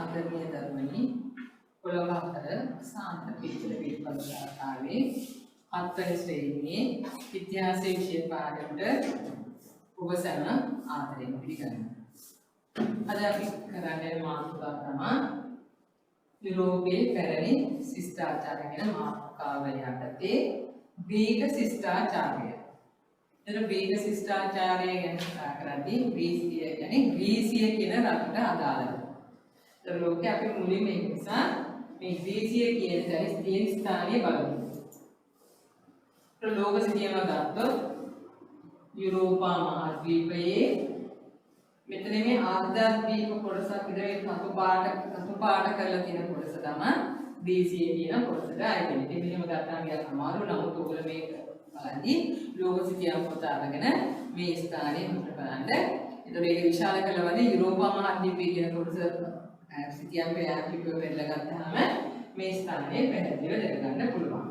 ආදරණීය ධර්මනි කොළඹ සාන්ත පිළිතුර පිළිපදකාවේ අත්වන ශ්‍රේණියේ ඉතිහාස විෂය පාඩමට ඔබ සැම ආදරයෙන් පිළිගන්නවා. අද අපි කරන්නේ මාතෘකාව තමයි යුරෝපයේ පැරණි ශිෂ්ටාචාරය ගැන මාතෘකාව යටතේ වේග ශිෂ්ටාචාරය. එතන වේග ශිෂ්ටාචාරය ගැන කතා කරද්දී ග්‍රීසිය කියන්නේ ග්‍රීසිය කියන රටට අදාළයි. ඒතර ලෝකයේ අපි මුලින්ම ඒ නිසා මේ ග්‍රීසිය කියන තැන ස්ථානීය බලමු. ලෝක සිතියම ගත්තොත් යුරෝපා මහද්වීපයේ මෙතන මේ ආර්ධද්වීප කොටසක් විතර කතු පාට කරලා තියෙන කොටස තමයි ග්‍රීසිය කියන කොටසට අයිති. ඉතින් මෙහෙම ගත්තාම ගියා සමහරව නමුත් ඔයගොල්ලෝ මේක බලද්දී ලෝක සිතියම පොත අරගෙන මේ ස්ථානයේ හොඳට බලන්න. ඒතකොට ඒක විශාල කළවනේ යුරෝපා මහද්වීපය කියන කොටස සිතියම් ප්‍රයාපිකව පෙරලා ගත්තාම මේ ස්ථානයේ පැහැදිලිව දැනගන්න පුළුවන්.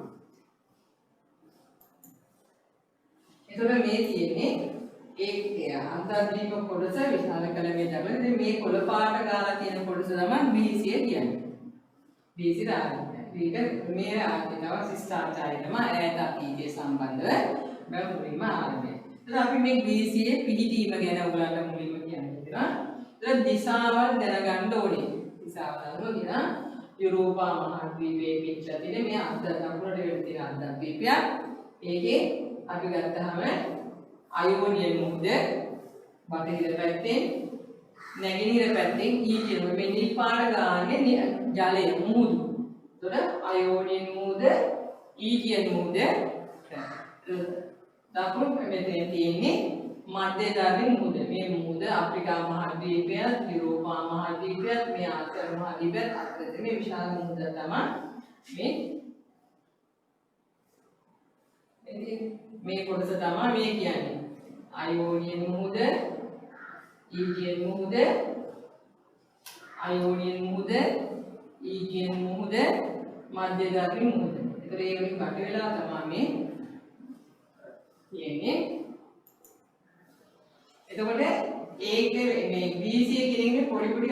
එතකොට මේ තියෙන්නේ ඒ අන්තර්දීප කොටස විශාල කළ මේ තමයි. ඉතින් මේ කොළ පාට ගාලා තියෙන කොටස තමයි ග්‍රීසිය කියන්නේ. ග්‍රීසි රාජ්‍යය. ඒක මේ රාජ්‍යතාව ශිෂ්ටාචාරය තමයි ඈත අතීතයේ සම්බන්ධව මුලින්ම ආරම්භය. ඉතින් අපි මේ ග්‍රීසියේ පිහිටීම ගැන ඔයගලන්ට මුලින්ම කියන්න හිතනවා. ඉතින් දිශාවල් දැනගන්න ඕනේ. දිශාවල් කියන යුරෝපා මහද්වීපයේ පිටලා තියෙන මේ දකුණට වෙලා තියෙන අන්තර්දීපයක්. ඒකේ අපි ගත්තාම අයෝනියන් මුහුද බටහිර පැත්තෙන් නැගෙනහිර පැත්තෙන් ඊටියම මේ නිල් පාට ගානේ ජලය මුහුදු. එතකොට අයෝනියන් මුහුද ඊටියන් මුහුද දකුණු පැත්තේ තියෙන්නේ මධ්‍යධාරී මුහුද. මේ මුහුද අප්‍රිකා මහද්වීපය, යුරෝපා මහද්වීපය, මේ ආසියා මහද්වීපය අතර මේ විශාල මුහුද තමයි මේ කොටස තමයි මේ කියන්නේ. අයෝනියන් මුහුද, ඊටියන් මුහුද, අයෝනියන් මුහුද, ඊටියන් මුහුද, මධ්‍යධාරී මුහුද. ඒතර ඒ වලින් වට වෙලා තමයි මේ කියන්නේ. එතකොට ඒකේ මේ ග්‍රීසිය කියන එකේ පොඩි පොඩි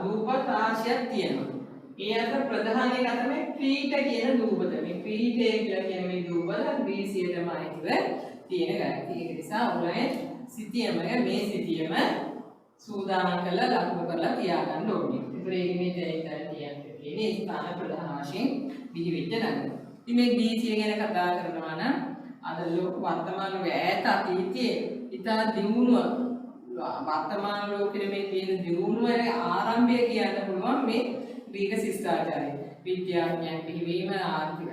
රූප රාශියක් තියෙනවා. ඒ අතර ප්‍රධාන එක තමයි ක්‍රීට කියන දූපත. මේ ක්‍රීටය කියලා කියන මේ දූපත ග්‍රීසියටම අයිතිව තියෙන ගයක්. ඒක නිසා උලේ සිටියම මේ සිටියම සූදානම් කරලා ලකුණු කරලා තියාගන්න ඕනේ. ඒතර ඒක මේ දැන් කියන්නේ ස්ථාන ප්‍රධාන වශයෙන් විහිවිච්ච නගර. ඉතින් මේ ග්‍රීසිය ගැන කතා කරනවා නම් අද වර්තමාන ඈත අතීතයේ ඉතා දියුණුව වර්තමාන ලෝකෙ මේ තියෙන දියුණුවේ ආරම්භය කියන්න පුළුවන් මේ වේග ශිෂ්ටාචාරය. විද්‍යාඥයන් පිහිවීම, ආර්ථික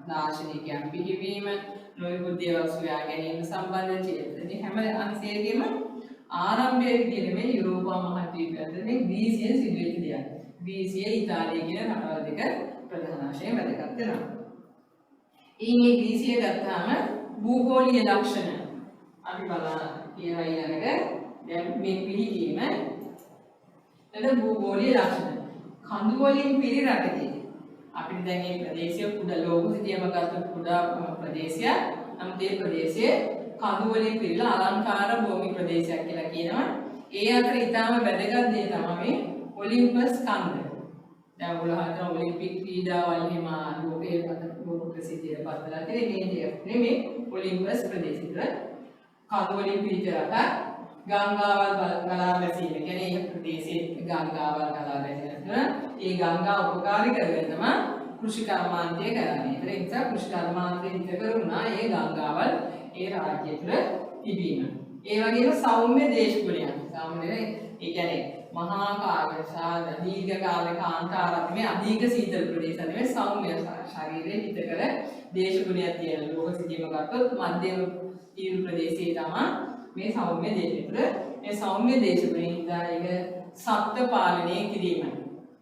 දාර්ශනිකයන් පිහිවීම, නොයෙකුත් දේවල් සොයා ගැනීම සම්බන්ධ චේතන හැම අංශයකම ආරම්භයේ විදිහට මේ යුරෝපා මහද්වීපයේ මේ ග්‍රීසිය සිදුවෙච්ච දෙයක්. ග්‍රීසිය, ඉතාලිය කියන රටවල් දෙක ප්‍රධාන වශයෙන් වැදගත් වෙනවා. මේ ග්‍රීසිය ගත්තාම භූගෝලීය ලක්ෂණ අපි බලන්න කියනවා ඊළඟට දැන් මේ පිළිගීම එතන භූගෝලීය ලක්ෂණ කඳු වලින් පිරි රටකේ අපිට දැන් මේ ප්‍රදේශය කුඩා ලෝක සිටියම ගත්ත කුඩා ප්‍රදේශයක්. නමුත් මේ ප්‍රදේශයේ කඳු වලින් පිරීලා අලංකාර භූමි ප්‍රදේශයක් කියලා කියනවා. ඒ අතර ඊටාම වැදගත් දේ තමයි මේ ඔලිම්පස් කන්ද. දැන් ඔයගොල්ලෝ ඔලිම්පික් ක්‍රීඩාවල් හිම ලෝකයේ ලෝක ප්‍රසිද්ධියට පත්වලා තියෙන මේ ඔලිම්පස් ප්‍රදේශය කඳු වලින් පිරිච්ච රට. ගංගාවල් ගලා බැසීම කියන්නේ මේ ප්‍රදේශයේ ගංගාවල් ගලා බැසීම ඒ ගංගා උපකාරී කරගෙන තමයි කෘෂි කර්මාන්තය කරන්නේ. ඒ නිසා කෘෂි කර්මාන්තය ඉදිරි කරුණා ඒ ගංගාවල් ඒ රාජ්‍ය තුළ තිබීම. ඒ වගේම සෞම්‍ය දේශගුණයක්. සෞම්‍ය ඒ කියන්නේ මහා කාර්යශාල දීර්ඝ කාලයක කාන්තාරත් මේ අධික සීතල ප්‍රදේශ නෙවෙයි සෞම්‍ය ශරීරයේ හිතකර දේශගුණයක් තියෙන ලෝක සිටීම ගත්තොත් මධ්‍යම තීරු ප්‍රදේශයේ තමයි මේ සෞම්‍ය දේශවල මේ සෞම්‍ය දේශවලින් ඉඳලා ඒක සත්ත්ව පාලනය කිරීම.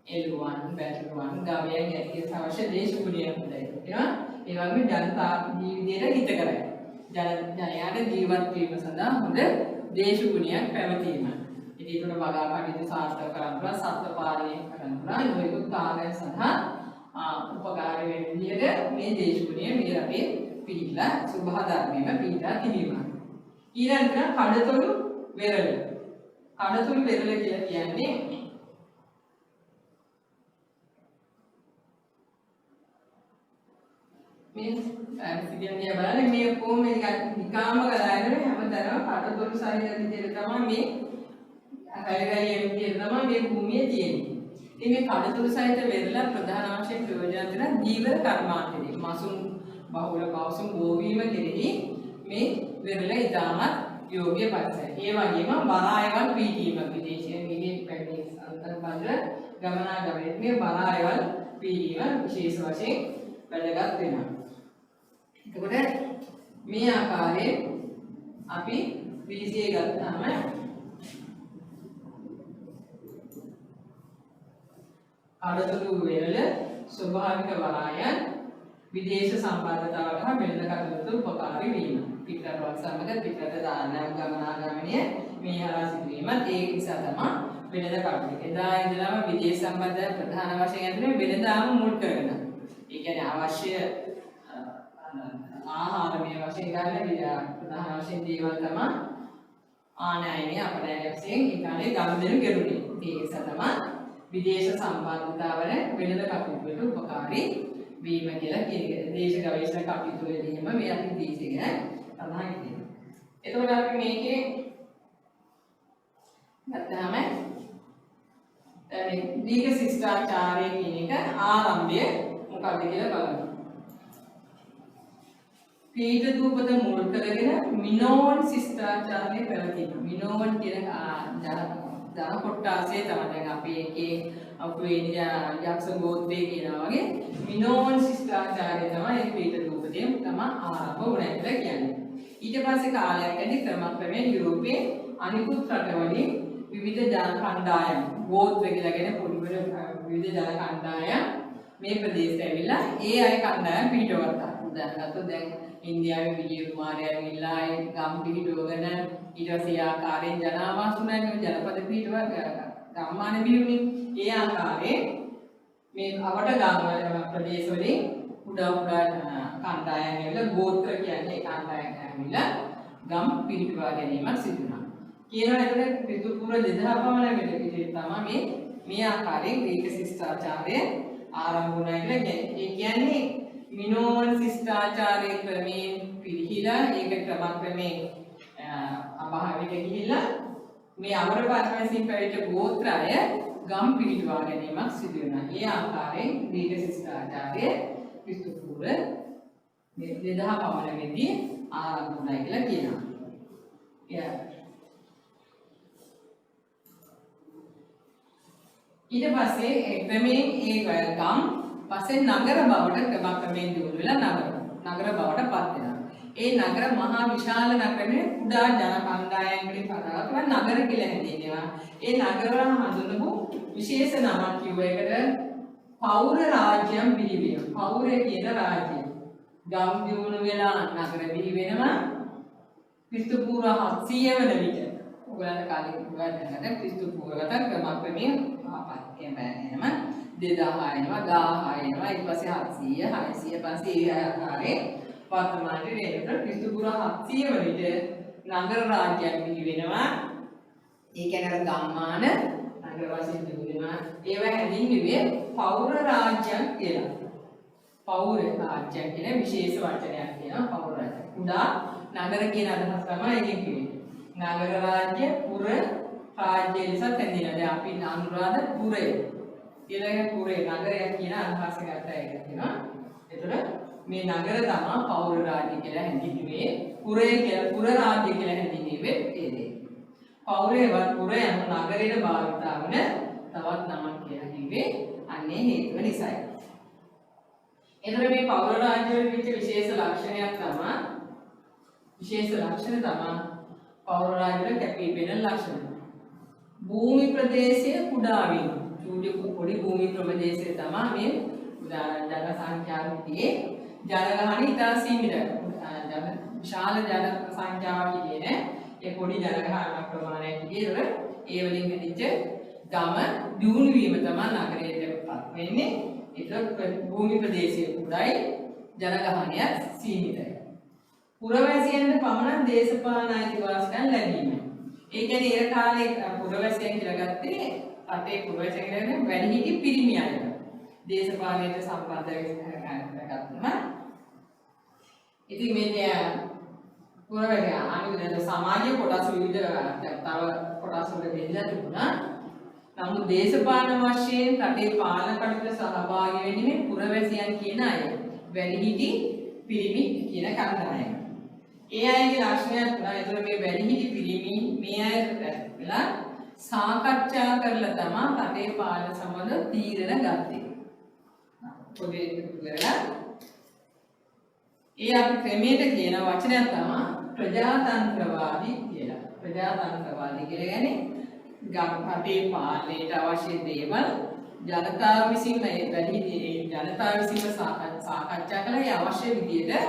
එළුවන්, බැටළුවන්, ගවයන් යටියට අවශ්‍ය දේශගුණයක් හොඳයි. ඒනවා ඒ වගේම ජනතා ජීවිතයට හිතකරයි. ජනයාට ජීවත් වීම සඳහා හොඳ දේශගුණයක් පැවතීම. ඉතින් ඒකට වගා කටයුතු සාර්ථක කරන්න පුළුවන්, සත්ත්ව පාලනය කරන්න පුළුවන්. නොයෙකුත් කාර්යයන් සඳහා උපකාරී වෙන විදිහට මේ දේශගුණය මේ රටේ පිළිලා සුභා ධර්මයේම පිළිලා තිබීම. ඊළඟට කඩතොළු වෙරළ. කඩතොළු වෙරළ කියලා කියන්නේ මේ සිටින්නේ බලන්න මේ කොහොම නිකාම ගලාගෙන හැමතැනම කඩතොළු සහිත විදිහට තමයි මේ හැලගලිය විදිහට තමයි මේ භූමිය තියෙන්නේ. ඉතින් මේ කඩතොළු සහිත වෙරළ ප්‍රධාන වශයෙන් ප්‍රයෝජන දෙන දීවර කර්මාන්තයේ මසුන් බහුල පවසුන් ගෝවීම කෙරෙහි මේ වෙරළ ඉතාමත් යෝග්‍ය පරිසරය. ඒ වගේම බරායවල් පීඩීම විදේශීය නිවි පැමිණි අන්තර්බන්ධ ගමනාගමනයේ මේ බරායවල් පීඩීම විශේෂ වශයෙන් වැදගත් වෙනවා. එතකොට මේ ආකාරයෙන් අපි BCA ගත්තාම කඩතොළු වෙරළ ස්වභාවික වරායන් විදේශ සම්බන්ධතාවට හා වෙළඳ කටයුතු උපකාරී වීම. පිටරටවල් සමග පිටරට දානයක් ගමනාගමනය මේ හරහා සිදුවීමත් ඒ නිසා තමයි වෙළඳ කටයුතු. එදා ඉඳලම විදේශ සම්බන්ධ ප්‍රධාන වශයෙන් ඇතුලේ වෙළඳාම මුල් කරගෙන. ඒ කියන්නේ අවශ්‍ය ආහාර මේ වශයෙන් ගන්න ප්‍රධාන වශයෙන් දේවල් තමයි ආනයනය අපනයනය වශයෙන් ඒ කාලේ ගනුදෙනු කෙරුණේ. ඒ නිසා තමයි විදේශ සම්බන්ධතාවල වෙළඳ කටයුතු වලට උපකාරී වීම කියලා කියන්නේ. දේශ ගවේෂණ කටයුතු වලදීම මේ අපි දේශය ගැන සඳහන් කරනවා. එතකොට අපි මේකේ ගත්තාම දැන් දීඝ ශිෂ්ටාචාරය කියන එක ආරම්භය මොකක්ද කියලා බලමු. පීඨ දූපත මුල් කරගෙන මිනෝවන් ශිෂ්ටාචාරය පැවතීම. මිනෝවන් කියන ජන කොට්ටාසේ තමයි දැන් අපි එකේ අපේ යක්ෂ ගෝත්‍රයේ කියනවා වගේ මිනෝවන් ශිෂ්ටාචාරය තමයි මේ පීඨ දූපතේ තමයි ආරම්භ වුණා කියලා කියන්නේ. ඊට පස්සේ කාලයක් යද්දී ක්‍රමක්‍රමයෙන් යුරෝපයේ අනිකුත් රටවලින් විවිධ ජන කණ්ඩායම් ගෝත්‍ර කියලා කියන පොඩි විවිධ ජන කණ්ඩායම් මේ ප්‍රදේශයට ඇවිල්ලා ඒ අය කණ්ඩායම් පිටවත්තා. උදාහරණයක් දැන් ඉන්දියාවේ විජය කුමාරයා ඇවිල්ලා ඒ ගම් පිටවගෙන ඊට පස්සේ ආකාරයෙන් ජනාවාස උනානේ ජනපද පිටව ගම්මාන බිහිවුනේ. ඒ ආකාරයෙන් මේ අවට ගම් ප්‍රදේශවලින් උඩා කණ්ඩායම් ඇවිල්ලා ගෝත්‍ර කියන්නේ කණ්ඩායම් ඇවිල්ලා ගම් පිටවා ගැනීමක් සිදු වුණා. කියනවා එතන පිටුපුර 2000 පමණ වෙන විදිහට තමයි මේ ආකාරයෙන් ග්‍රීක ශිෂ්ටාචාරය ආරම්භ වුණා කියලා කියන්නේ. ඒ කියන්නේ මිනෝවන් ශිෂ්ටාචාරයේ ක්‍රමයෙන් පිළිහිලා ඒක ක්‍රමක්‍රමයෙන් අභාවයට ගිහිල්ලා මේ අමර පරමසින් පැවිදි ගෝත්‍රය ගම් පිළිටුවා ගැනීමක් සිදු වෙනවා. ඒ ආකාරයෙන් ග්‍රීක ශිෂ්ටාචාරය පිටුපුර 2000 පමණ වෙද්දී ආරම්භ වුණා කියලා කියනවා. ඊට පස්සේ ක්‍රමයෙන් ඒ ගම් පස්සේ නගර බවට ක්‍රමක්‍රමයෙන් දියුණු වෙලා නගර බවට පත් වෙනවා. ඒ නගර මහා විශාල නගරනේ කුඩා ජන කණ්ඩායම් වලින් පදවන නගර කියලා හැදෙනවා. ඒ නගරවල හඳුන්වපු විශේෂ නමක් කිව්ව එකට පෞර රාජ්‍යම් පිළිවෙල. පෞර කියන රාජ්‍යය. ගම් දියුණු වෙලා නගර බිහි වෙනවා. ක්‍රිස්තු පූර්ව 700 වන විට. ඔයගලන්ට කාලෙක ගන්න ක්‍රිස්තු පූර්වගත ක්‍රමක්‍රමයෙන් එනම 2000 එනවා 1000 එනවා ඊට පස්සේ 700 600 500 ආකාරයේ වර්තමානයේ රේකට ක්‍රිස්තු පූර්ව 700 වන විට නගර රාජ්‍යයක් බිහි වෙනවා. ඒ කියන්නේ අර ගම්මාන නගර වශයෙන් තිබුණා. ඒව හැදින්නුවේ පෞර රාජ්‍යයක් කියලා. පෞර රාජ්‍යයක් කියන විශේෂ වචනයක් කියනවා පෞර රාජ්‍ය. කුඩා නගර කියන අදහස තමයි එකෙන් කිව්වේ. නගර රාජ්‍ය පුර රාජ්‍ය ලෙස තැන්දිලා. දැන් අපි අනුරාධපුරය ඊළඟ පුරේ නගරයක් කියන අදහස ගත්තා ඒක කියනවා. එතකොට මේ නගර තමයි පෞර රාජ්‍ය කියලා හැඳින්වුවේ. පුරය කියලා පුර රාජ්‍ය කියලා හැඳින්වුවේ ඒ දේ. පෞරේවත් පුරය යන නගරයට භාවිත වන තවත් නමක් කියලා කිව්වේ අන්නේ හේතුව නිසායි. එතකොට මේ පෞර රාජ්‍ය වල විශේෂ ලක්ෂණයක් තමයි පෞර රාජ්‍ය වල කැපී පෙනෙන ලක්ෂණ. භූමි ප්‍රදේශය කුඩා වීම. පොඩි භූමි ප්‍රදේශය තමයි මේ උදාහරණ ජන සංඛ්‍යාවකදී ජනගහනය ඉතා සීමිතයි. විශාල ජන සංඛ්‍යාවක් කියන්නේ ඒ පොඩි ජනගහන ප්‍රමාණයක් විදිහට ඒ වලින් හැදිච්ච ගම දියුණු වීම තමයි නගරයටපත් වෙන්නේ. ඒක භූමි ප්‍රදේශයේ කුඩායි ජනගහනය සීමිතයි. පුරවැසියන්ට පමණ දේශපාලන අයිතිවාසිකම් ලැබීම. ඒ කියන්නේ ඒ කාලේ පුරවැසියන් කියලා ගත්තේ රටේ පුරවැසියන් කියන්නේ වැඩිහිටි පිරිමි අය. දේශපාලනයට සම්බන්ධ වෙච්ච ගත්තම ඉතින් මේ පුරවැසිය අනිත් සමාජීය කොටස් විවිධ තව කොටස් වල බෙදලා තිබුණා. නමුත් දේශපාලන වශයෙන් රටේ පාලන කටයුතු සහභාගී වෙන්නේ මේ පුරවැසියන් කියන අය. වැඩිහිටි පිරිමි කියන කණ්ඩායම. ඒ අයගේ ලක්ෂණයක් තුනයි. ඒතර මේ වැඩිහිටි පිරිමි මේ අය වෙලා සාකච්ඡා කරලා තමයි රටේ පාලන සම්බන්ධ තීරණ ගත්තේ. පොඩි කරලා ඒ අපි ක්‍රමයට කියන වචනයක් තමයි ප්‍රජාතන්ත්‍රවාදී කියලා. ප්‍රජාතන්ත්‍රවාදී කියන්නේ රටේ පාලනයට අවශ්‍ය දේවල් ජනතාව විසින් ජනතාව විසින්ම සාකච්ඡා කරලා ඒ අවශ්‍ය විදිහට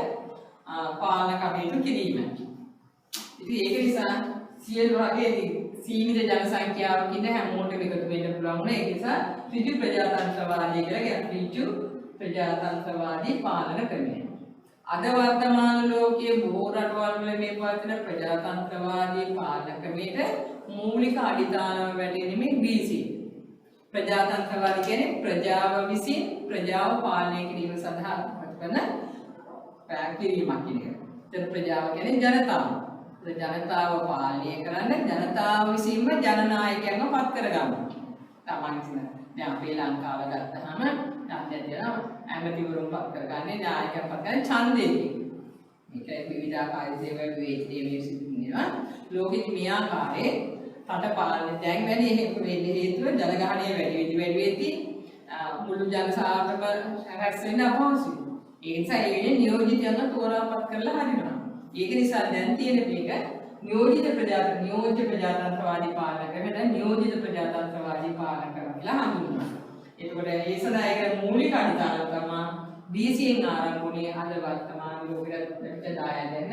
පාලන කටයුතු කිරීම. ඉතින් ඒක නිසා සියලු රටේ සීමිත ජන සංඛ්‍යාවක් ඉන්න හැමෝටම එකතු වෙන්න පුළුවන් නේ. ඒ නිසා ඍජු ප්‍රජාතන්ත්‍රවාදී කියලා කියන ඍජු ප්‍රජාතන්ත්‍රවාදී පාලන ක්‍රමය. අද වර්තමාන ලෝකයේ බොහෝ රටවල් වල මේ පවතින ප්‍රජාතන්ත්‍රවාදී පාලන ක්‍රමයට මූලික අඩිතාලම වැටෙන්නේ මේ BC. ප්‍රජාතන්ත්‍රවාදී කියන්නේ ප්‍රජාව විසින් ප්‍රජාව පාලනය කිරීම සඳහා කරන කිරීමක් කියන එක. ඒත් ප්‍රජාව කියන්නේ ජනතාව. ජනතාව පාලනය කරන්න ජනතාව විසින්ම ජනනායකයන්ව පත් කරගන්නවා. සාමාන්‍යයෙන් දැන් අපේ ලංකාව ගත්තාම ඇමතිවරුන් පත් කරගන්නේ නායකයන් පත් කරන්නේ ඡන්දයෙන්. මේකයි විවිධාකාර දේවල් වේදිකේ සිදුවෙනවා. ලෝකෙදි මේ ආකාරයේ රට පාලනය දැන් වැඩි හේතුව ජනගහනය වැඩි වෙද්දී මුළු ජනසාගරම රැස් වෙන්න අපහසුයි. ඒ නිසා ඒ වෙලේ නියෝජිතයන්ව තෝරාපත් කරලා හරිනවා. ඒක නිසා දැන් තියෙන මේක නියෝජිත ප්‍රජාතන්ත්‍රවාදී පාලන ක්‍රමයට නියෝජිත ප්‍රජාතන්ත්‍රවාදී පාලන ක්‍රම කියලා හඳුන්වනවා. එතකොට ඒ සදායක මූලික අනිදාන තමයි BCෙන් ආරම්භ වුණේ අද වර්තමාන ලෝකෙට දායකයන්ද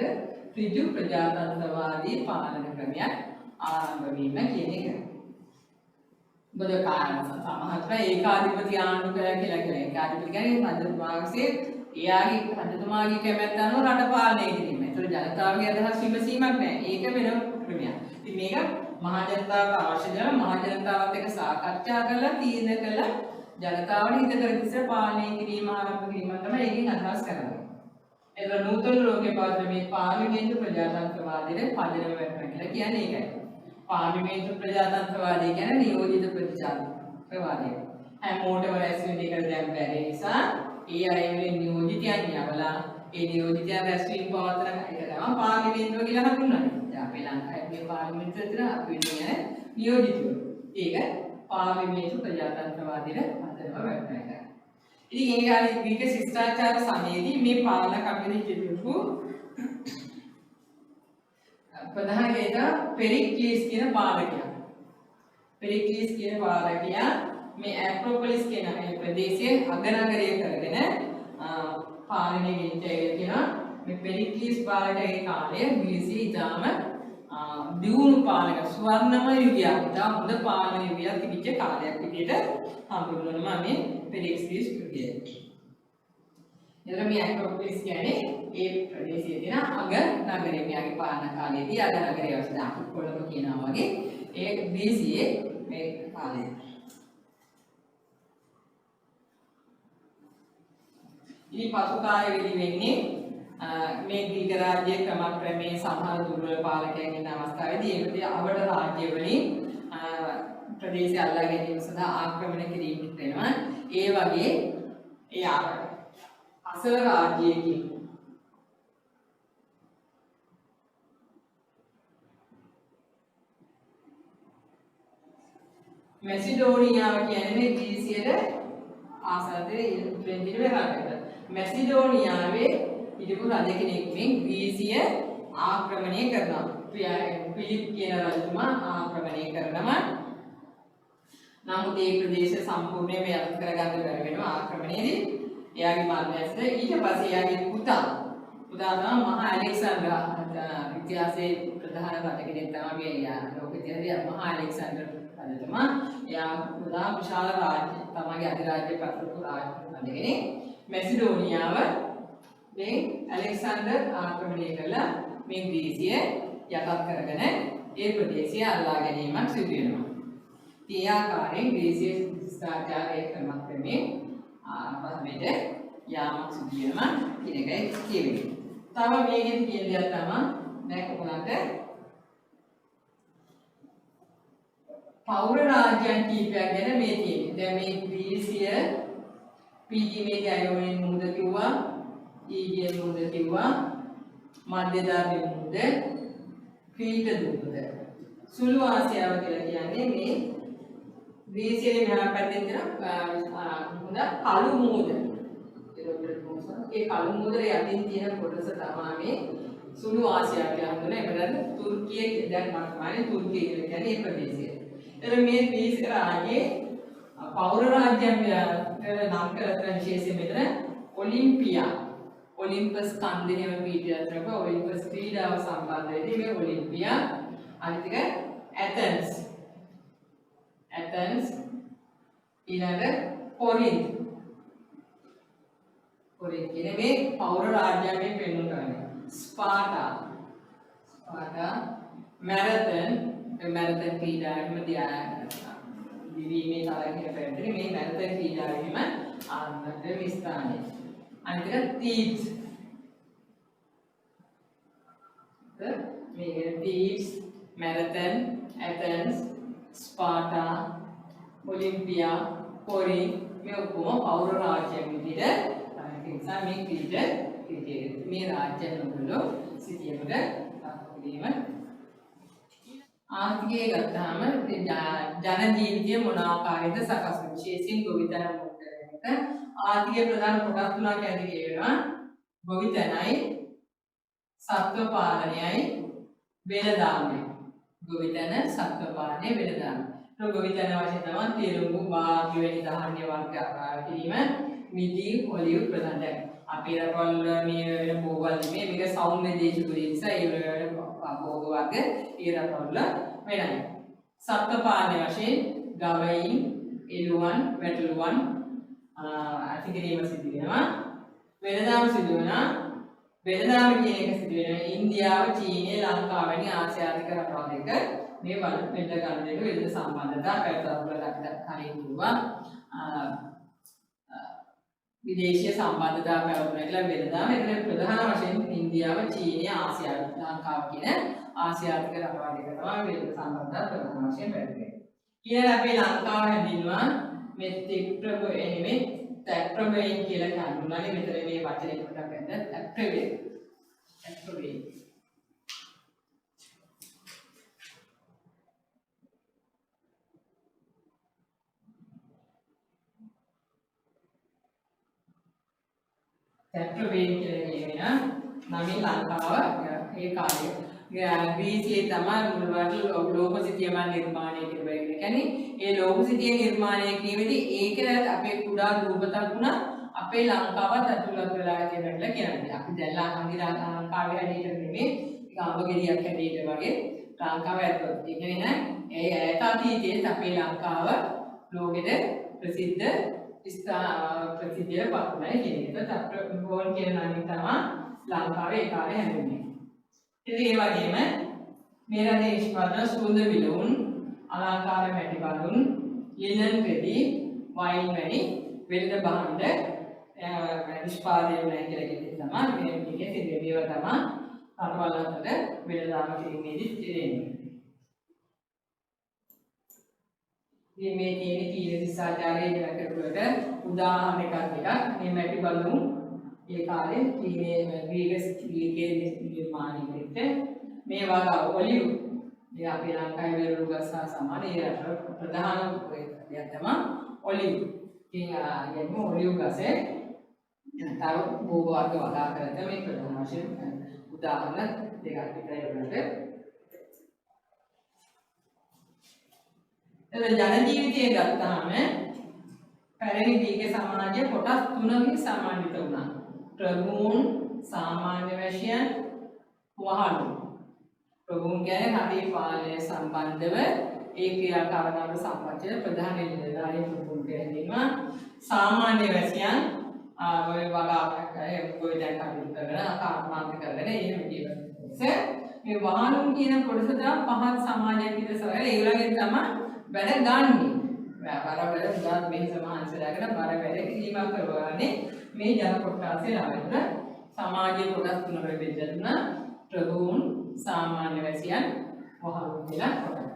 ඍජු ප්‍රජාතන්ත්‍රවාදී පාලන ක්‍රමයක් ආරම්භ වීම කියන එක. බොද කාරණා සමහරවිට ඒකාධිපති ආණ්ඩුකය කියලා කියන ඒකාධිපති කියන්නේ රජතුමාගේ එයාගේ රජතුමාගේ කැමැත්ත අනුව රට පාලනය කිරීම. ඒතර ජනතාවගේ අදහස් විමසීමක් නැහැ. ඒක වෙනම ක්‍රමයක්. ඉතින් මේක මහා ජනතාවට අවශ්‍ය දේ මහා ජනතාවත් එක්ක සාකච්ඡා කරලා තීරණ කළා ජනතාවට හිත කර දිස පාලනය කිරීම ආරම්භ කිරීම තමයි ඒකෙන් අදහස් කරන්නේ. ඒතර නූතන ලෝකයේ පවතින මේ පාර්ලිමේන්තු ප්‍රජාතන්ත්‍රවාදයේ පදනම වෙනවා කියලා කියන්නේ ඒකයි. පාර්ලිමේන්තු ප්‍රජාතන්ත්‍රවාදය කියන්නේ නියෝජිත ප්‍රජාතන්ත්‍රවාදය. හැමෝටම රැස් වෙන එක දැන් බැරි නිසා ඒ අය වෙන නියෝජිතයන් යවලා ඒ නියෝජිතයන් රැස් වීම පවත්වන එක තමයි පාර්ලිමේන්තුව කියලා හඳුන්වන්නේ. දැන් අපේ ලංකාවේ මේ පාර්ලිමේන්තුව විතර අපි ඉන්නේ නියෝජිතව. ඒක පාර්ලිමේන්තු ප්‍රජාතන්ත්‍රවාදයේ පදනම වෙනවා. ඉතින් ඒ කාලේ විවිධ ශිෂ්ටාචාර සමයේදී මේ පාලන කමිටුවේ තිබුණු ප්‍රධාන වේද පෙරික්ලිස් කියන පාලකයා. පෙරික්ලිස් කියන පාලකයා මේ ඇක්‍රොපොලිස් කියන ප්‍රදේශයේ අගනගරය කරගෙන පාලනය වෙච්ච කියනවා. මේ පෙරික්ලිස් පාලකයාගේ කාලය BC ඉතාම දියුණු පාලක ස්වර්ණමය යුගයක්. ඉතාම හොඳ පාලන යුගයක් තිබිච්ච කාලයක් විදිහට හඳුන්වනවා මේ පෙරික්ලිස් යුගය. එතන මේ ඇක්‍රොපොලිස් කියන්නේ ඒ ප්‍රදේශයේ තියෙන අග නගරය. මෙයාගේ පාලන කාලයේදී අග නගරය වශයෙන් අපි කොළඹ කියනවා වගේ ඒ BC මේ කාලය. ඉතින් පසු කාලෙදී වෙන්නේ මේ දීර්ඝ රාජ්‍ය ක්‍රමක්‍රමයේ සමහර දුර්වල පාලකයන් ඉන්න අවස්ථාවේදී ඒකදී අවඩ රාජ්‍ය වලින් ප්‍රදේශය අල්ලා ගැනීම සඳහා ආක්‍රමණ කිරීමක් වෙනවා. ඒ වගේ ඒ අසල රාජ්‍යයකින් මැසිඩෝනියාව කියන්නේ ග්‍රීසියේ ආසාදයේ ඉන්ද්‍රෙන්දින රටකට. මැසිඩෝනියාවේ හිටපු රජ කෙනෙක් මේ ග්‍රීසිය ආක්‍රමණය කරනවා. ෆිලිප් කියන රජතුමා ආක්‍රමණය කරනවා. නමුත් ඒ ප්‍රදේශය සම්පූර්ණයෙන්ම යටත් කරගන්න බැරි වෙනවා ආක්‍රමණයේදී. එයාගේ මරණයත් ඊට පස්සේ එයාගේ පුතා තමයි මහා ඇලෙක්සැන්ඩර් ඉතිහාසයේ ප්‍රධාන රජ කෙනෙක් තමයි මේ ලෝක ඉතිහාසයේ මහා ඇලෙක්සැන්ඩර් රජතුමා. එයා පුතා විශාල රාජ්‍ය තමගේ අධිරාජ්‍ය පත්‍රපු රාජ කෙනෙක්. මැසිඩෝනියාව මේ ඇලෙක්සැන්ඩර් ආක්‍රමණය කළා මේ ග්‍රීසිය යටත් කරගෙන ඒ ප්‍රදේශය අල්ලා ගැනීමක් සිදු වෙනවා. ඒ ආකාරයෙන් ග්‍රීසිය ශිෂ්ටාචාරයේ ක්‍රමක්‍රමයේ ආරම්භ යාමක් සිදු වෙනවා කියන එකයි කියවෙන්නේ. තව මේකෙන් කියන දෙයක් තමයි දැන් ඔයගලන්ට පෞර රාජ්‍යයන් කීපයක් ගැන මේ තියෙන්නේ. දැන් මේ ග්‍රීසිය PG මේකේ අයෝනින් මුහුද කිව්වා, ඊජියන් මුහුද කිව්වා, මධ්‍යධාරී මුහුද, ක්‍රීට දුම්බද. සුළු ආසියාව කියලා කියන්නේ මේ ග්‍රීසියේ මෙහා පැත්තේ තියෙන මුහුද කළු මුහුද. ඒ කළු මුහුදේ යටින් තියෙන කොටස තමයි මේ සුළු ආසියාව කියලා හඳුනන. ඒකට තුර්කිය දැන් වර්තමානයේ තුර්කිය කියලා කියන්නේ ඒ ප්‍රදේශය. එතන මේ ග්‍රීස් රාජ්‍යයේ පෞර රාජ්‍යයන් නම් කරන විශේෂයෙන් මෙතන ඔලිම්පියා ඔලිම්පස් කන්දේම පීඩියත්‍රක ඔලිම්පස් ක්‍රීඩාව සම්බන්ධ වෙදී මේ ඔලිම්පියා අනිත් එක ඇතන්ස් ඊළඟ කොරින්ත් කියන්නේ මේ පෞර රාජ්‍යයෙන් පෙන්වන්න කරන්නේ ස්පාටා මැරතන් ක්‍රීඩාවෙම දිවීමේ තරගයක පැවැත්වෙන මේ මැරතන් ක්‍රීඩාවෙම ආරම්භක ස්ථානය. අනිත් එක තීබ්ස්. මේ තීබ්ස්, මැරතන්, ඇතන්ස්, ස්පාටා, ඔලිම්පියා, කොරින්ත් මේ ඔක්කොම පෞර රාජ්‍යයන් විදිහට නිසා මේ ක්‍රීඩ මේ රාජ්‍යයන් වල සිටියමද වීම ආර්ථිකය ගත්තාම ජන ජීවිතය මොන ආකාරයකද සකස් වෙන්නේ විශේෂයෙන් ගොවිතැන මොකටද ආර්ථිකයේ ප්‍රධාන කොටස් තුනක් ඇති කියනවා ගොවිතැනයි සත්ව පාලනයයි වෙළඳාමයි ගොවිතැන සත්ව පාලනය වෙළඳාම ගොවිතැන වශයෙන් තමයි තෙරුඟු වාග්ය වැනි ධාන්‍ය වර්ග කිරීම මිදි ඔලිව් ප්‍රධාන දැන් අපේ රටවල මේ වෙන භෝගවල මේක සෞම්‍ය දේශගුණය නිසා ඒ වල භෝග වර්ග ඒ රටවල වෙනයි. සත්ත්ව පාලනය වශයෙන් ගවයින්, එළුවන්, වැටළුවන් අතිගැනීම සිදු වෙනවා. වෙළඳාම සිදු වෙනවා. වෙළඳාම කියන එක සිදු වෙනවා ඉන්දියාව, චීනය, ලංකාව වැනි ආසියාතික රටවල් දෙක මේ වෙළඳ ගණනයේ වෙළඳ සම්බන්ධතා පැවැත්වුවා කලින් කිව්වා. විදේශීය සම්බන්ධතා පැවැත්වුවා කියලා වෙළඳාම එතන ප්‍රධාන වශයෙන් ඉන්දියාව, චීනය, ආසියාව, ලංකාව කියන ආසියාතික රටවල් දෙක තමයි වෙළඳ සම්බන්ධතා ප්‍රධාන වශයෙන් පැවැත්වෙන්නේ. ඊළඟ අපේ ලංකාව හැඳින්වුවා මේ තැක්‍රබෙයින් කියලා හඳුන්වන්නේ මෙතන මේ වචනේ පොඩ්ඩක් ගන්න තැක්‍රබෙයි. තැක්‍රබෙයින් කියලා කියන නමින් ලංකාව ඒ කාලේ ග්‍රීසියේ තමයි මුල්වට ලෝකසිතියම නිර්මාණය කරලා ඉන්නේ. කියන්නේ ඒ ලෝකසිතිය නිර්මාණය කිරීමේදී ඒකේ අපේ කුඩා රූපතක් වුණා අපේ ලංකාවත් ඇතුළත් වෙලා කියලා කියන්නේ. අපි දැන් ලංකාවේ හැටියට නෙමෙයි ගාමගෙඩියක් හැටියට වගේ ලංකාව ඇතුළත්. ඒ කියන්නේ ඒ ඈත අතීතයේ අපේ ලංකාව ලෝකෙද ප්‍රසිද්ධ ප්‍රසිද්ධියට පත් වුණා කියන එක. තත්ත්වෝන් කියන නමින් තමයි ලංකාවේ ඒ කාලේ හැදෙන්නේ. ඉතින් ඒ වගේම මේ රටේ නිෂ්පාදන සුවඳ විලවුන්, අලංකාර මැටි බලුන්, ලිනන් රෙදි, වයින් වැනි වෙළඳ භාණ්ඩ නිෂ්පාදනය වෙනවා කියලා කියන්නේ තමයි මේකේ තියෙන මේවා තමයි රටවල් අතර වෙළඳාම කිරීමේදී තියෙන්නේ. මේ තියෙන කීන දිසාචාරයේ ඉලක්කවලට උදාහරණ එකක් මේ මැටි බලුන් ඒ කාලේ චීනයේ ග්‍රීකයේ නිර්මාණය වෙච්ච මේ වගේ ඔලිව් මේ අපේ ලංකාවේ වෙරුළු ගස් හා සමාන ඒ රට ප්‍රධාන දෙයක් තමයි ඔලිව්. කියන්නේ ඔලිව් ගසේ තව භෝග වර්ග වඩා කරද්දී මේ ප්‍රධාන වශයෙන් උදාහරණ දෙකක් විතරයි උනට. එතන ජන ජීවිතය ගත්තාම පැරණි ග්‍රීක සමාජය කොටස් තුනකින් සමන්විත වුණා. ප්‍රගුණ, සාමාන්‍ය වශයෙන් වහලු. ප්‍රගුණ කියන්නේ රටේ පාලනය සම්බන්ධව ඒ ක්‍රියාකාරකම් සම්බන්ධව ප්‍රධාන නිලධාරීන් ප්‍රගුණ කියනවා. සාමාන්‍ය වශයෙන් ඔය වගාවක් ගොවිතැන් කටයුතු කරන කර්මාන්ත කරගෙන ඒ විදිහට. මේ වහලුන් කියන කොටස තමයි පහත් සමාජයක් විදිහට සොයලා ඒගොල්ලන්ගෙන් තමයි වැඩ ගන්නෙ. බර වැඩ උදාත් මේ සමාජසලාගෙන බර වැඩ කිරීමක් කරවන්නේ මේ ජන කොට්ටාසේ ළමයින්ට සමාජයේ කොටස් තුනකට බෙදලා තුන ප්‍රභූන් සාමාන්‍ය වැසියන් වහලුන් කියලා කොටස්.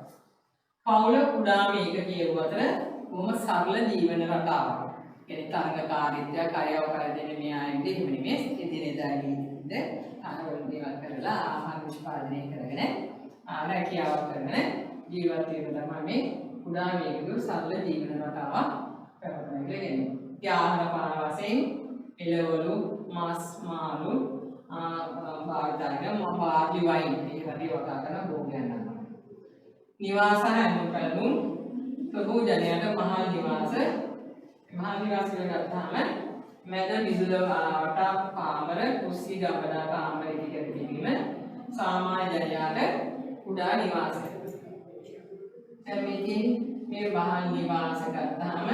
පවුල කුඩා මේක කියව අතර බොහොම සරල ජීවන රටාවක්. කියන්නේ තරඟකාරීත්වයක් අයව කරදෙන මේ ආයෙත් එහෙම නෙමෙයි එදිනෙදා ජීවිතේ අරවල දේවල් කරලා ආහාර නිෂ්පාදනය කරගෙන ආරක්‍යාව කරගෙන ජීවත් වෙන තමයි මේ කුඩා මේක සරල ජීවන රටාවක් පැවැත්වෙන කියලා කියන්නේ. ආහාර පාන වශයෙන් එළවලු මාස් මාළු භාවිතයෙන් පාටි වයින් මේ වගේ වගා කරන භෝගයන් ගන්නවා. නිවාස හැඳුම් පැළඳුම් ප්‍රභූ ජනයාට මහල් නිවාස කියලා ගත්තාම මැද විදුල වටා කාමර කුස්සිය ගබඩා කාමර ඉදිරියට තිබීම සාමාන්‍ය ජනයාට කුඩා නිවාසය. දැන් මේ මහල් නිවාස ගත්තාම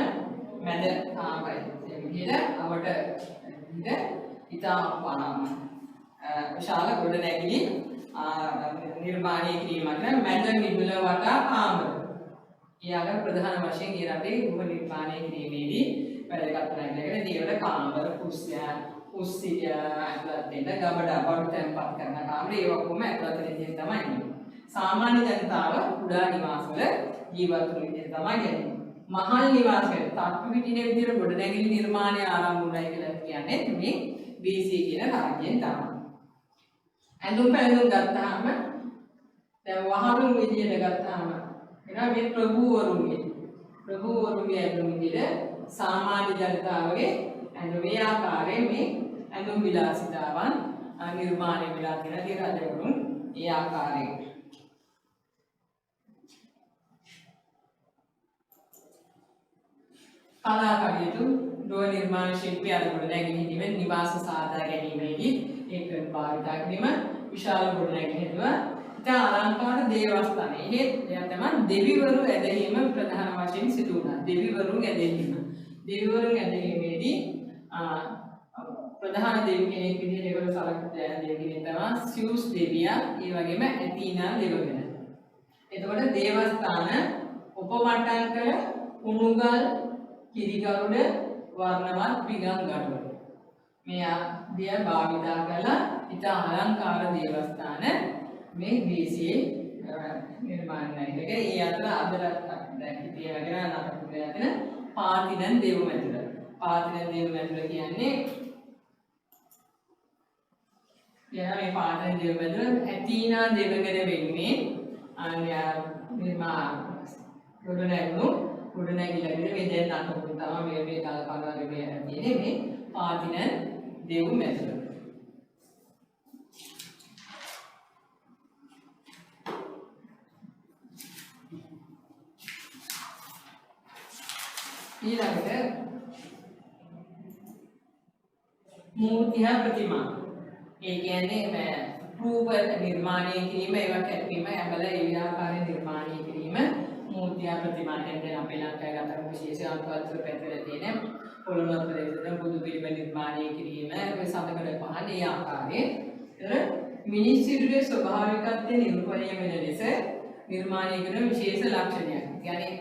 මැද කාමරය විදිහට අපට ඉතා විශාල ගොඩනැගිලි නිර්මාණය කිරීමට මැද විදුල වටා කාමර. ඊළඟ ප්‍රධාන වශයෙන් ඒ රටේ ගෘහ නිර්මාණය කිරීමේදී වැදගත් නැගලකට දේවල කාමර කුස්සිය ඇතුළත් වෙන ගබඩා බඩු තැන්පත් කරන කාමර ඒ ඔක්කොම ඇතුළත් වෙන විදිහ තමයි ඉන්නේ. සාමාන්‍ය ජනතාව කුඩා නිවාසවල ජීවත් වෙන විදිහ තමයි යන්නේ. මහල් නිවාසවල තට්ටු පිටිනේ විදිහට ගොඩනැගිලි නිර්මාණය ආරම්භ වුණා කියලා කියන්නේ මේ BC කියන රාජ්‍යයෙන් තමයි. ඇඳුම් පැළඳුම් ගත්තාම දැන් වහලුන් විදිහට ගත්තාම එනවා මේ ප්‍රභූවරුන්ගේ ඇඳුම් විදිහට සාමාන්‍ය ජනතාවගේ ඇඳුමේ ආකාරයෙන් මේ ඇඳුම් විලාසිතාවන් නිර්මාණය වෙලා තියෙන රජවරුන් ඒ ආකාරයෙන් කලාකරුවෝ ගෘහ නිර්මාණ ශිල්පියන් ගොඩනැගිලි හිමින් නිවාස සාදා ගැනීමේදී ඒක භාවිතා කිරීම විශාල ගොඩනැගිලි හදුවා. ඉතින් අලංකාර දේවස්ථාන. එහෙත් එයා තමයි දෙවිවරු ඇදහිීම ප්‍රධාන වශයෙන් සිදු වුණා. දෙවිවරුන් ඇදහිීමේදී ප්‍රධාන දෙවි කෙනෙක් විදිහට ඒගොල්ලෝ සලකන දෙවි කෙනෙක් තමයි සියුස් දෙවියා. ඒ වගේම ඇතීනා දෙවියන්. එතකොට දේවස්ථාන උපමට්ටම් කළ කුණුගල් කිරිගරුඩ වර්ණවත් පිගම් ගඩොල් මේ දිය භාවිතා කළා. ඉතා අලංකාර දේවස්ථාන මේ BC නිර්මාණය එක ඒ අතර අදට දැන් හිටියගෙන නරකුලේ යන පාතිනන් දේව මැදුර. පාතිනන් දේව මැදුර කියන්නේ මේ පාතිනන් දේව මැදුර ඇතීනා දෙවඟන වෙන්නේ ගොඩනැගිල්ලකට මේ දැන් අනුකූල තමයි මේ කල්පනාවේ මේ තියෙන්නේ මේ පාතිනන් දේව මැදුර. ඊළඟට මූර්තිහා ප්‍රතිමා. ඒ කියන්නේ රූප නිර්මාණය කිරීම ඒවා කැපීම හැමල ඒ ආකාරයෙන් නිර්මාණය කිරීම මූර්තිහා ප්‍රතිමා කියන්නේ අපේ ලංකාවේ අතර විශේෂ අන්තර්ගත පැතිරලා තියෙන පොළොන්නරු ප්‍රදේශවල බුදු පිළිම නිර්මාණය කිරීම ඔය සඳකඩ පහන් ඒ ආකාරයේ මිනිස් සිරුරේ ස්වභාවිකත්වය නිරූපණය වෙන ලෙස නිර්මාණය කරන විශේෂ ලක්ෂණයක්. කියන්නේ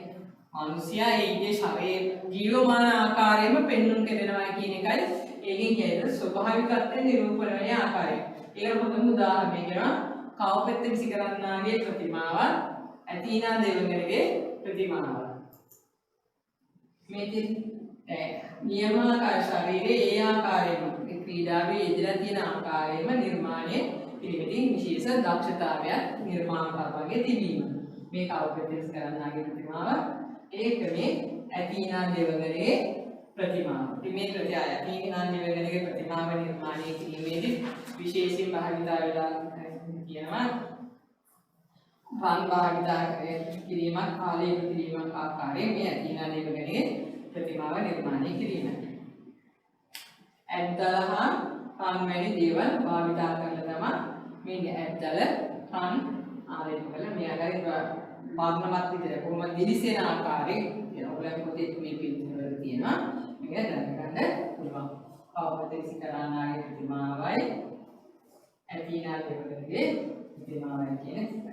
මනුෂ්‍යයා ඒකේ ශරීර ජීවමාන ආකාරයෙන්ම පෙන්වන්න කෙරෙනවා කියන එකයි ඒකෙන් කියන්නේ ස්වභාවිකත්වය නිරූපණය වෙන ආකාරය. ඒක පොතම උදාහරණයක් කරනවා කවපෙත්ත විසි කරන්නාගේ ප්‍රතිමාව ඇතීනා දෙවියන්ගේ ප්‍රතිමාව. මේ නියමාකාර ශරීරයේ ඒ ආකාරයෙන්ම ක්‍රීඩාවේ යෙදලා තියෙන ආකාරයෙන්ම නිර්මාණය කිරීමේදී විශේෂ දක්ෂතාවයක් නිර්මාණකරුවන්ගේ තිබීම. මේ කවපෙත්ත විසි කරන්නාගේ ප්‍රතිමාව ඒක මේ ඇතීනා දෙවියන්ගේ ප්‍රතිමාව. මේ ඇතීනා දෙවියන්ගේ ප්‍රතිමාව නිර්මාණය කිරීමේදී විශේෂයෙන් භාවිතා වෙලා කියනවා වන් භාවිතා කිරීමක් කාලයේ කිරීමක් ආකාරයෙන් මේ ඇතීනා දෙවියන්ගේ ප්‍රතිමාව නිර්මාණය කිරීම. ඇද්දල හා කන් වැනි දේවල් භාවිතා කරලා තමයි මේ ඇද්දල කන් ආරම්භ කළා. මේ ආකාරයෙන් වර්ණවත් විදිහට කොහොමද දිලිසෙන ආකාරයෙන් ඔයගොල්ලෝ පොතේ මේ පිළිතුර තියෙනවා. මේක දැනගන්න පුළුවන්. කවපෙත්ත විසි කරන්නාගේ ප්‍රතිමාවයි ඇතීනා දෙවියන්ගේ ප්‍රතිමාවයි කියන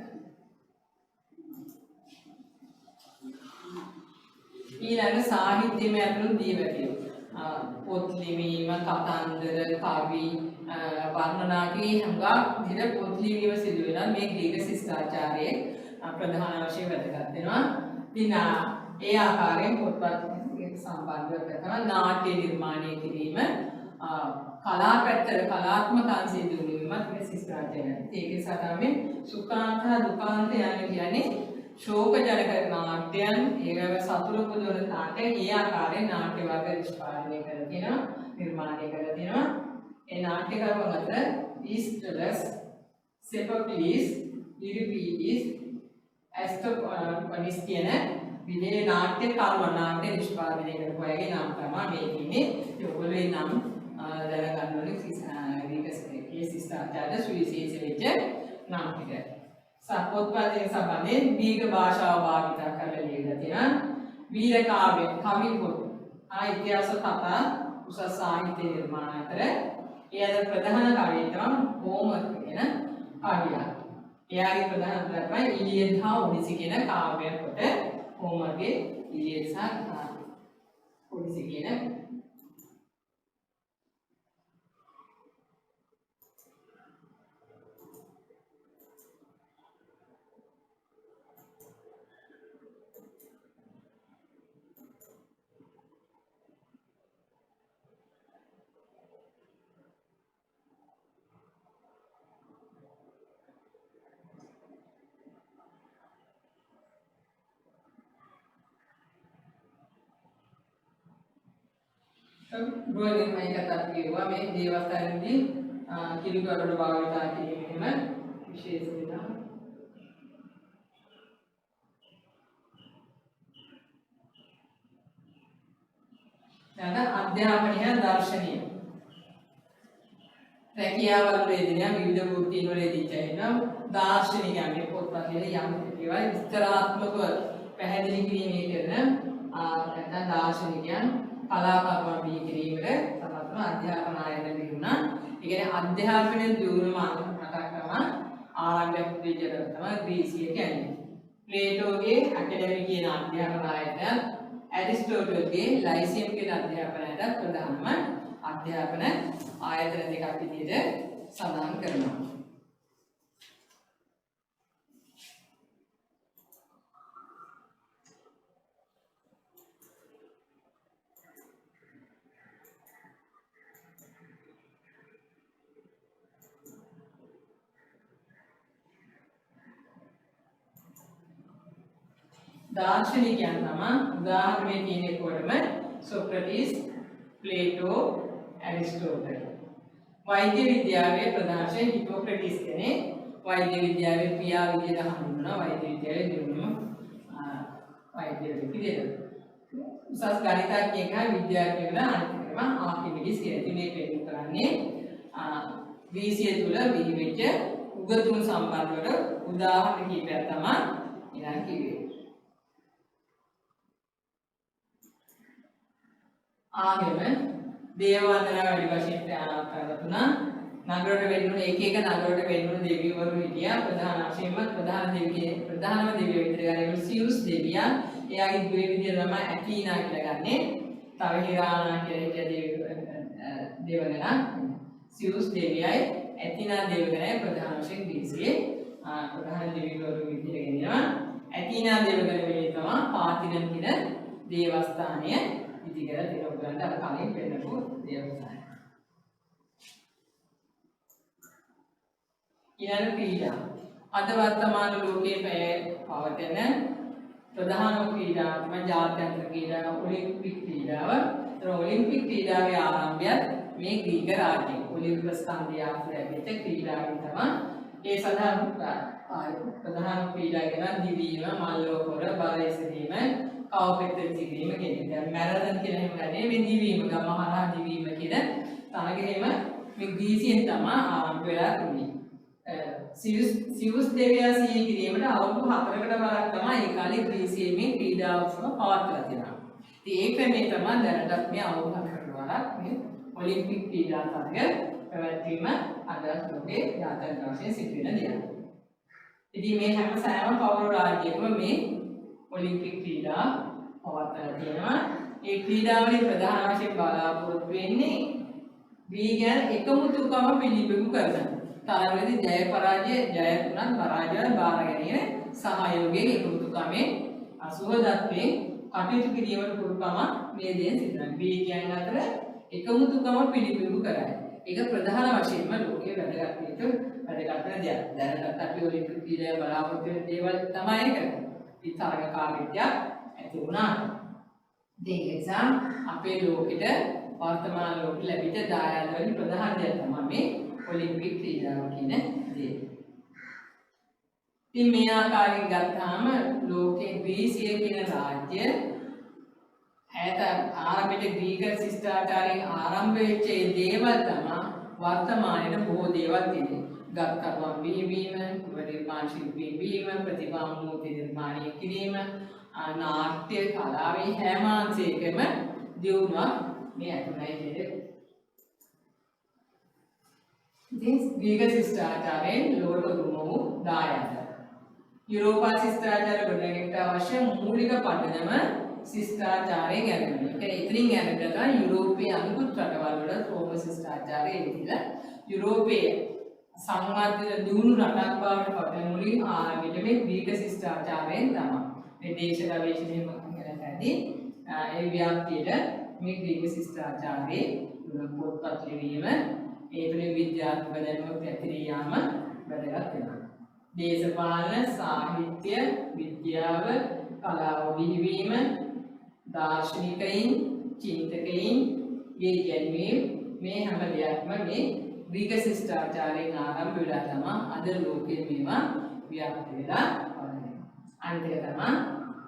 ඊළඟ සාහිත්‍යමය අතුරු දීවැතිය. පොත් ලිවීම, කතන්දර, කවි, වර්ණනාකී හංගා විදිහට පොත් ලිවීම සිදු වෙනවා. මේ ග්‍රීක ශිෂ්ටාචාරයේ ප්‍රධාන වශයෙන් වැදගත් වෙනවා. ඉතින් ඒ ආකාරයෙන් පොත්පත් සම්බන්ධව කරන නාට්‍ය නිර්මාණය කිරීම කලා පැත්තට කලාත්මක අංශය දියුණු වීමත් මේ ශිෂ්ටාචාරය. ඒකේ සාකච්ඡාවේ සුඛාන්ත දුකාන්ත යන කියන්නේ ශෝක ජනක නාට්‍යයන් ඒකව සතුරු පුදුර නාට්‍ය ඒ ආකාරයෙන් නාට්‍ය වර්ග නිෂ්පාදනය කරලා තියෙනවා නිර්මාණය කරලා තියෙනවා. ඒ නාට්‍යකරුවන් අතර ඊස්ටලස්, සෙපොක්ලිස්, ඉරිපීඩිස්, ඇස්ටොපනිස් කියන විදේ නාට්‍ය කරුවන් නාට්‍ය නිෂ්පාදනය කරපු අයගේ නම් තමයි මේ ඉන්නේ. ඒ ඔයගොල්ලෝ නම් දැනගන්න ඕනේ ග්‍රීක ශිෂ්ටාචාරය සුවිශේෂ වෙච්ච නම් ටික. පොත්පතේ සම්බන්ධයෙන් දීර්ඝ භාෂාව භාවිත කරලා ලියලා තියෙනවා. වීර කාව්‍ය, කවි පොත්, ඉතිහාස කතා, උසස් සාහිත්‍ය නිර්මාණ අතර ඒ අතර ප්‍රධාන කවිය තමයි හෝමර් කියන කවිය. එයාගේ ප්‍රධාන තමයි ඉලියඩ් හා ඔඩිසි කියන කාව්‍ය පොත. හෝමර්ගේ ඉලියඩ් සහ ඔඩිසි කියන ගෘහ නිර්මාණ කතා කියුවා මේ දේවස්ථානයේදී කිරිකවල භාවිතා කිරීමේම විශේෂ වෙනවා. දැන් අධ්‍යාපනය දර්ශනීය රැකියාවල් වේදිනිය විවිධ වෘත්තීන් වලදී තියෙනවා දාර්ශනිකයන්ගේ පොත්පත්වල යම් ඒවා විස්තරාත්මකව පැහැදිලි කිරීමේ කරන නැත්නම් දාර්ශනිකයන් කලාකරුවන් බිහි කිරීමට සමත්ව අධ්‍යාපන ආයතන දිනුනා. ඒ කියන්නේ අධ්‍යාපනයේ දියුණුව මතක් කරන ආරම්භක විදියට තමයි ග්‍රීසිය කියන්නේ. ප්ලේටෝගේ ඇකඩමි කියන අධ්‍යාපන ආයතන, ඇරිස්ටෝටල්ගේ ලයිසියම් කියන අධ්‍යාපන ආයතන ප්‍රධානම අධ්‍යාපන ආයතන දෙකක් විදියට සඳහන් කරනවා. दार्शनिकයන් තමයි උදාහරණයක් කියනකොටම සොක්‍රටිස්, ප්ලේටෝ, ඇරිස්ටෝටල්. වෛද්‍ය විද්‍යාවේ ප්‍රධාන වශයෙන් හිපොක්‍රටිස් කෙනෙක් වෛද්‍ය විද්‍යාවේ පියා විදියට හඳුන්වනවා. වෛද්‍ය විද්‍යාවේ දියුණුව වෛද්‍යවරු විදියට. උසස් ගණිතඥයෙක් හා විද්‍යාඥයෙකුට අනිත්කම ආකිමිඩිස් කියන මේ පෙන්නු කරන්නේ ග්‍රීසිය තුල බිහිවෙච්ච උගතුන් සම්බන්ධව උදාහරණ කිහිපයක් තමයි ඊළඟ කිව්වේ. ආගම දේව වන්දනා වැඩි වශයෙන් ප්‍රාර්ථනා නගරවල වෙන්නුනේ එක නගරවල වෙන්නුනේ දෙවිවරු හිටියා. ප්‍රධාන වශයෙන්ම ප්‍රධානම දෙවියෝ විතර ගන්නේ සියුස් දෙවියා. එයාගේ දුවේ විදිය තමයි ඇටීනා කියලා ගන්නෙ. තව හිරානා කියලා හිටිය දේවගණ සියුස් දෙවියයි ඇටීනා දේවගණයි ප්‍රධාන වශයෙන් ග්‍රීසියේ ප්‍රධාන දෙවිවරු විදියට ගෙනියනවා. ඇටීනා දේවගණ වෙලේ තමයි පාතිනන් කියන දේවස්ථානය ඉදිකර දිනවගන්න අර කලින් පෙන්නපු දේවස්ථානය. ඊළඟ ක්‍රීඩා. අද වර්තමාන ලෝකයේ පවතින ප්‍රධාන ක්‍රීඩා තමයි ජාත්‍යන්තර ක්‍රීඩා ඔලිම්පික් ක්‍රීඩාව. ඒතර ඔලිම්පික් ක්‍රීඩාවේ ආරම්භය මේ ග්‍රීක රාජ්‍යයේ ඔලිම්පස් ස්කන්ධය ආශ්‍රයයට ක්‍රීඩාවෙන් තමයි ඒ සඳහා ප්‍රධාන ක්‍රීඩා ගැන දිවීම, මල්ලෝපොර, බල එසවීම, කවපෙත්ත විසිරීම කියන එක. දැන් මැරතන් කියලා එහෙම ගන්නේ මේ දිවීම, ගමහරහා දිවීම කියන තරගෙම මේ ග්‍රීසියෙන් තමයි ආරම්භ වෙලා තිබුණේ. සියුස් දෙවියා සිහි කිරීමට අවුරුදු 4කට වරක් තමයි ඒ කාලේ ග්‍රීසියේ මේ ක්‍රීඩාවම පවත්වලා තියෙනවා. ඉතින් ඒ ක්‍රමේ තමයි දැනටත් මේ අවුරුදු 4කට වරක් මේ ඔලිම්පික් ක්‍රීඩා තරග පැවැත්වීම අද ලෝකේ ජාත්‍යන්තර වශයෙන් සිදු වෙන දෙයක්. ඉතින් මේ හැම සෑම පෞර රාජ්‍යයකම මේ ඔලිම්පික් ක්‍රීඩා පවත්වලා තියෙනවා. ඒ ක්‍රීඩාවලින් ප්‍රධාන වශයෙන් බලාපොරොත්තු වෙන්නේ V කියන්නේ එකමුතුකම පිළිබිඹු කරන. තරගයේදී ජය පරාජය ජය තුනක් පරාජය බාර ගැනීම සහයෝගයෙන් එකමුතුකමේ අසුහදත්වයෙන් කටයුතු කිරීමට පුළුවන්කම මේ දේ සිදුවන. V කියන්නේ අතර එකමුතුකම පිළිබිඹු කරයි. ඒක ප්‍රධාන වශයෙන්ම ලෝකයේ වැදගත් වෙන දෙයක්. දැනට අපි ඔලිම්පික් ක්‍රීඩා බලාපොරොත්තු වෙන දේවල් තමයි කරන්නේ. ඒ තරගකාරීත්වයක් ඇති වුණා. ඒ නිසා අපේ ලෝකෙට වර්තමාන ලෝකෙ ලැබිච්ච දායාද වලින් ප්‍රධාන දෙයක් තමයි මේ ඔලිම්පික් ක්‍රීඩාව කියන දේ. ඉතින් මේ ආකාරයෙන් ගත්තාම ලෝකේ ග්‍රීසිය කියන රාජ්‍ය ඈත ආරම්භයේ ග්‍රීක ශිෂ්ටාචාරයෙන් ආරම්භ වෙච්ච ඒ දේවල් තමයි වර්තමානයේ බොහෝ දේවල් තියෙන්නේ. ගත්කරුවන් බිහිවීම, නිර්මාණ ශිල්පීන් බිහිවීම, ප්‍රතිභා මූර්ති නිර්මාණය කිරීම, නාට්‍ය කලාවේ හැම අංශයකම දියුණුවක් මේ ඇතුළයි කියන්නේ. ඉතින් ග්‍රීක ශිෂ්ටාචාරයෙන් ලෝක උරුම වූ දායාද. යුරෝපා ශිෂ්ටාචාර ගොඩනැගීමට අවශ්‍ය මූලික පදනම ශිෂ්ටාචාරයෙන් ගැනීම. ඒ කියන්නේ ඉතින් යනකොට යුරෝපයේ අනිකුත් රටවල් වල රෝම ශිෂ්ටාචාරය එදිලා යුරෝපයේ සංවාදිත දියුණු රටක් බවට පත් මුලින් ආරම්භයේ මේ ග්‍රීක ශිෂ්ටාචාරයෙන් තමයි. මේ දේශ ගවේෂණය කරනදී ඒ ව්‍යාප්තියට මේ ග්‍රීක ශිෂ්ටාචාරයේ පොත්පත් ලිවීම ඒ තුළින් විද්‍යාත්මක දැනුම පැතිරී යාම වැදගත් වෙනවා. දේශපාලන, සාහිත්‍ය, විද්‍යාව, කලාව බිහිවීම, දාර්ශනිකයින්, චින්තකයින් ගේ මේ හැම දෙයක්ම මේ ග්‍රීක ශිෂ්ටාචාරයෙන් ආරම්භ වෙලා තමයි අද ලෝකයේ මේවා ව්‍යාප්ත වෙලා වඩන්නේ. අන්තිම තමයි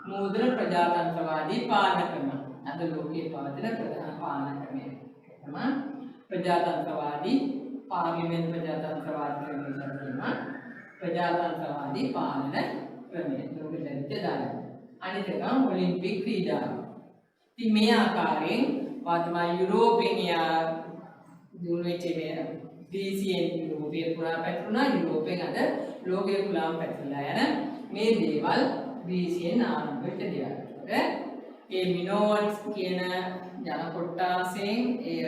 නූතන ප්‍රජාතන්ත්‍රවාදී පාලන ක්‍රම. අද ලෝකයේ පවතින ප්‍රධාන පාලන ක්‍රමය තමයි ප්‍රජාතන්ත්‍රවාදී පාර්ලිමේන්තු ප්‍රජාතන්ත්‍රවාදී ක්‍රමය. ප්‍රජාතන්ත්‍රවාදී පාලන ක්‍රමය ලෝකෙට ලැබිච්ච දායාද. අනිත් එක ඔලිම්පික් ක්‍රීඩාව. ඉතින් මේ ආකාරයෙන් වර්තමාන යුරෝපීය දියුණුවේ ග්‍රීසියෙන් යුරෝපයේ පුරා පැතිරුණා. යුරෝපයෙන් අද ලෝකයේ පුරාම පැතිරලා යන මේ දේවල් ග්‍රීසියෙන් ආරම්භ වෙච්ච දේවල්. ඒ මිනෝවන්ස් කියන ජන කොට්ටාසයෙන් ඒ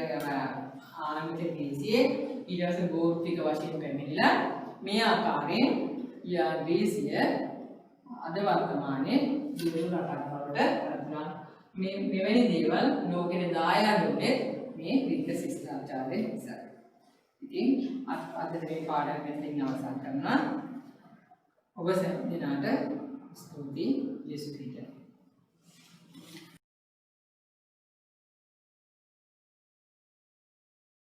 ආරම්භ වෙච්ච ග්‍රීසියේ ඊට පස්සේ භෞතික වශයෙන් පැමිණිලා මේ ආකාරයෙන් ග්‍රීසිය අද වර්තමානයේ දියුණු රටක් බවට පත්වනවා. මෙවැනි දේවල් ලෝකෙට දායාද වුණේ මේ ග්‍රීක ශිෂ්ටාචාරය නිසා. ඉතින් අද මේ පාඩම මෙතනින් අවසන් කරනවා. ඔබ සැම දිනකට ස්තුතියි. යේසුස් ක්‍රිස්තුස්